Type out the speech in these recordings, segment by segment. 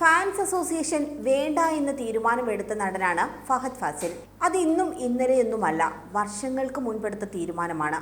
Fans association വേണ്ട എന്ന് തീരുമാനമെടുത്ത നടനാണ് ഫഹദ് ഫാസിൽ. അത് ഇന്നും ഇന്നലെയൊന്നുമല്ല, വർഷങ്ങൾക്ക് മുൻപെടുത്ത തീരുമാനമാണ്.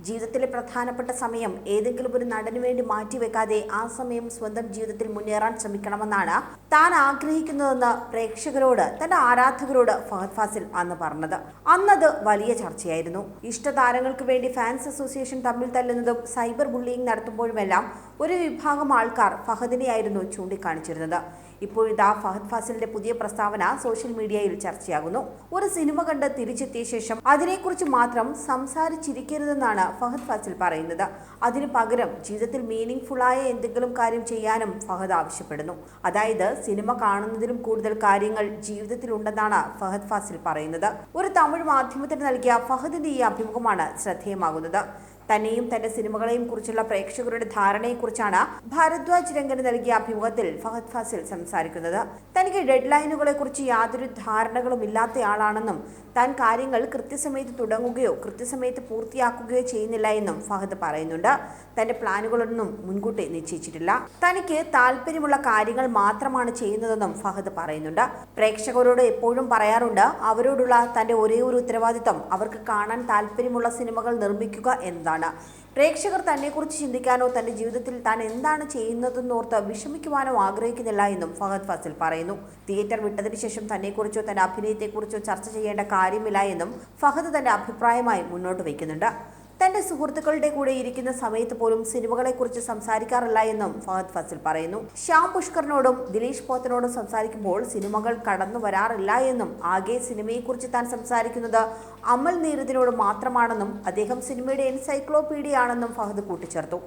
ജീവിതത്തിലെ പ്രധാനപ്പെട്ട സമയം ഏതെങ്കിലും ഒരു നടനു വേണ്ടി മാറ്റിവെക്കാതെ ആ സമയം സ്വന്തം ജീവിതത്തിൽ മുന്നേറാൻ ശ്രമിക്കണമെന്നാണ് താൻ ആഗ്രഹിക്കുന്നതെന്ന് പ്രേക്ഷകരോട്, തന്റെ ആരാധകരോട് ഫഹദ് ഫാസിൽ അന്ന് പറഞ്ഞത്. അന്നത് വലിയ ചർച്ചയായിരുന്നു. ഇഷ്ടതാരങ്ങൾക്ക് വേണ്ടി ഫാൻസ് അസോസിയേഷൻ തമ്മിൽ തല്ലുന്നതും സൈബർ ബുള്ളിയിങ് നടത്തുമ്പോഴുമെല്ലാം ഒരു വിഭാഗം ആൾക്കാർ ഫഹദിനെയായിരുന്നു ചൂണ്ടിക്കാണിച്ചിരുന്നത്. ഇപ്പോഴിതാ ഫഹദ് ഫാസിലിന്റെ പുതിയ പ്രസ്താവന സോഷ്യൽ മീഡിയയിൽ ചർച്ചയാകുന്നു. ഒരു സിനിമ കണ്ട് തിരിച്ചെത്തിയ ശേഷം അതിനെക്കുറിച്ച് മാത്രം സംസാരിച്ചിരിക്കരുതെന്നാണ് ഫഹദ് ഫാസിൽ പറയുന്നത്. അതിനു പകരം ജീവിതത്തിൽ മീനിങ് ഫുള്ളായ എന്തെങ്കിലും കാര്യം ചെയ്യാനും ഫഹദ് ആവശ്യപ്പെടുന്നു. അതായത് സിനിമ കാണുന്നതിലും കൂടുതൽ കാര്യങ്ങൾ ജീവിതത്തിലുണ്ടെന്നാണ് ഫഹദ് ഫാസിൽ പറയുന്നത്. ഒരു തമിഴ് മാധ്യമത്തിന് നൽകിയ ഫഹദിന്റെ ഈ അഭിമുഖമാണ് ശ്രദ്ധേയമാകുന്നത്. തന്നെയും തന്റെ സിനിമകളെയും കുറിച്ചുള്ള പ്രേക്ഷകരുടെ ധാരണയെക്കുറിച്ചാണ് ഭാരദ്വാജ് രംഗന് നൽകിയ അഭിമുഖത്തിൽ ഫഹദ് ഫാസിൽ സംസാരിക്കുന്നത്. തനിക്ക് ഡെഡ് ലൈനുകളെ കുറിച്ച് യാതൊരു ധാരണകളും ഇല്ലാത്തയാളാണെന്നും താൻ കാര്യങ്ങൾ കൃത്യസമയത്ത് തുടങ്ങുകയോ കൃത്യസമയത്ത് പൂർത്തിയാക്കുകയോ ചെയ്യുന്നില്ല എന്നും ഫഹദ് പറയുന്നുണ്ട്. തന്റെ പ്ലാനുകളൊന്നും മുൻകൂട്ടി നിശ്ചയിച്ചിട്ടില്ല. തനിക്ക് താല്പര്യമുള്ള കാര്യങ്ങൾ മാത്രമാണ് ചെയ്യുന്നതെന്നും ഫഹദ് പറയുന്നുണ്ട്. പ്രേക്ഷകരോട് എപ്പോഴും പറയാറുണ്ട്, അവരോടുള്ള തന്റെ ഒരേ ഒരു ഉത്തരവാദിത്തം അവർക്ക് കാണാൻ താല്പര്യമുള്ള സിനിമകൾ നിർമ്മിക്കുക എന്നതാണ്. പ്രേക്ഷകർ തന്നെക്കുറിച്ച് ചിന്തിക്കാനോ തന്റെ ജീവിതത്തിൽ താൻ എന്താണ് ചെയ്യുന്നതെന്നോർത്ത് വിഷമിക്കുവാനോ ആഗ്രഹിക്കുന്നില്ല എന്നും ഫഹദ് ഫാസിൽ പറയുന്നു. തിയേറ്റർ വിട്ടതിനു ശേഷം തന്നെക്കുറിച്ചോ തന്റെ അഭിനയത്തെക്കുറിച്ചോ ചർച്ച ചെയ്യേണ്ട കാര്യമില്ല എന്നും ഫഹദ് തന്റെ അഭിപ്രായമായി മുന്നോട്ട് വയ്ക്കുന്നുണ്ട്. തന്റെ സുഹൃത്തുക്കളുടെ കൂടെ ഇരിക്കുന്ന സമയത്ത് പോലും സിനിമകളെക്കുറിച്ച് സംസാരിക്കാറില്ല എന്നും ഫഹദ് ഫാസിൽ പറയുന്നു. ശ്യാം പുഷ്കറിനോടും ദിലീഷ് പോത്തനോടും സംസാരിക്കുമ്പോൾ സിനിമകൾ കടന്നു വരാറില്ല എന്നും ആകെ സിനിമയെക്കുറിച്ച് താൻ സംസാരിക്കുന്നത് അമൽ നീരദിനോട് മാത്രമാണെന്നും അദ്ദേഹം സിനിമയുടെ എൻസൈക്ലോപീഡിയ ആണെന്നും ഫഹദ് കൂട്ടിച്ചേർത്തു.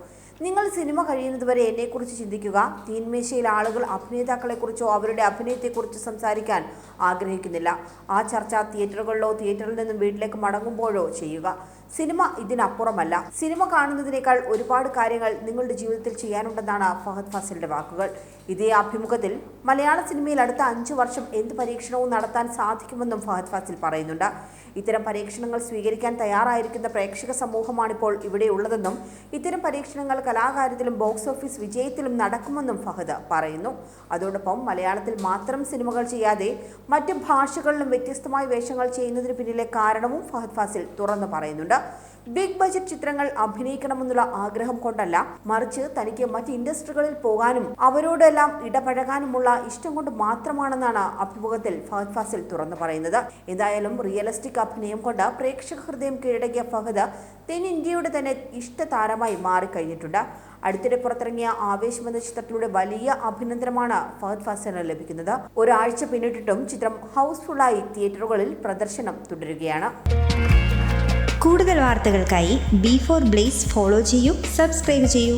നിങ്ങൾ സിനിമ കഴിയുന്നതുവരെ എന്നെക്കുറിച്ച് ചിന്തിക്കുക. തീൻമേശയിൽ ആളുകൾ അഭിനേതാക്കളെക്കുറിച്ചോ അവരുടെ അഭിനയത്തെക്കുറിച്ചോ സംസാരിക്കാൻ ആഗ്രഹിക്കുന്നില്ല. ആ ചർച്ച തിയേറ്ററുകളിലോ തിയേറ്ററിൽ നിന്നും വീട്ടിലേക്ക് മടങ്ങുമ്പോഴോ ചെയ്യുക. സിനിമ ഇതിനപ്പുറമല്ല. സിനിമ കാണുന്നതിനേക്കാൾ ഒരുപാട് കാര്യങ്ങൾ നിങ്ങളുടെ ജീവിതത്തിൽ ചെയ്യാനുണ്ടെന്നാണ് ഫഹദ് ഫാസിലിന്റെ വാക്കുകൾ. ഇതേ അഭിമുഖത്തിൽ മലയാള സിനിമയിൽ അടുത്ത 5 വർഷം എന്ത് പരീക്ഷണവും നടത്താൻ സാധിക്കുമെന്നും ഫഹദ് ഫാസിൽ പറയുന്നുണ്ട്. ഇത്തരം പരീക്ഷണങ്ങൾ സ്വീകരിക്കാൻ തയ്യാറായിരിക്കുന്ന പ്രേക്ഷക സമൂഹമാണിപ്പോൾ ഇവിടെയുള്ളതെന്നും ഇത്തരം പരീക്ഷണങ്ങൾ കലാകാര്യത്തിലും ബോക്സ് ഓഫീസ് വിജയത്തിലും നടക്കുമെന്നും ഫഹദ് പറയുന്നു. അതോടൊപ്പം മലയാളത്തിൽ മാത്രം സിനിമകൾ ചെയ്യാതെ മറ്റ് ഭാഷകളിലും വ്യത്യസ്തമായ വേഷങ്ങൾ ചെയ്യുന്നതിന് പിന്നിലെ കാരണവും ഫഹദ് ഫാസിൽ തുറന്നു പറയുന്നുണ്ട്. ബിഗ് ബജറ്റ് ചിത്രങ്ങൾ അഭിനയിക്കണമെന്നുള്ള ആഗ്രഹം കൊണ്ടല്ല, മറിച്ച് തനിക്ക് മറ്റ് ഇൻഡസ്ട്രികളിൽ പോകാനും അവരോടെല്ലാം ഇടപഴകാനുമുള്ള ഇഷ്ടം കൊണ്ട് മാത്രമാണെന്നാണ് അഭിമുഖത്തിൽ ഫഹദ് ഫാസിൽ തുറന്നു പറയുന്നത്. എന്തായാലും റിയലിസ്റ്റിക് അഭിനയം കൊണ്ട് പ്രേക്ഷക ഹൃദയം കീഴടക്കിയ ഫഹദ് തെന്നിന്ത്യയുടെ തന്നെ ഇഷ്ടതാരമായി മാറിക്കഴിഞ്ഞിട്ടുണ്ട്. അടുത്തിടെ പുറത്തിറങ്ങിയ ആവേശം എന്ന ചിത്രത്തിലൂടെ വലിയ അഭിനന്ദനമാണ് ഫഹദ് ഫാസിലിന് ലഭിക്കുന്നത്. ഒരാഴ്ച പിന്നിട്ടിട്ടും ചിത്രം ഹൗസ്ഫുള്ളായി തിയേറ്ററുകളിൽ പ്രദർശനം തുടരുകയാണ്. കൂടുതൽ വാർത്തകൾക്കായി B4 Blaze ഫോളോ ചെയ്യൂ, സബ്സ്ക്രൈബ് ചെയ്യൂ.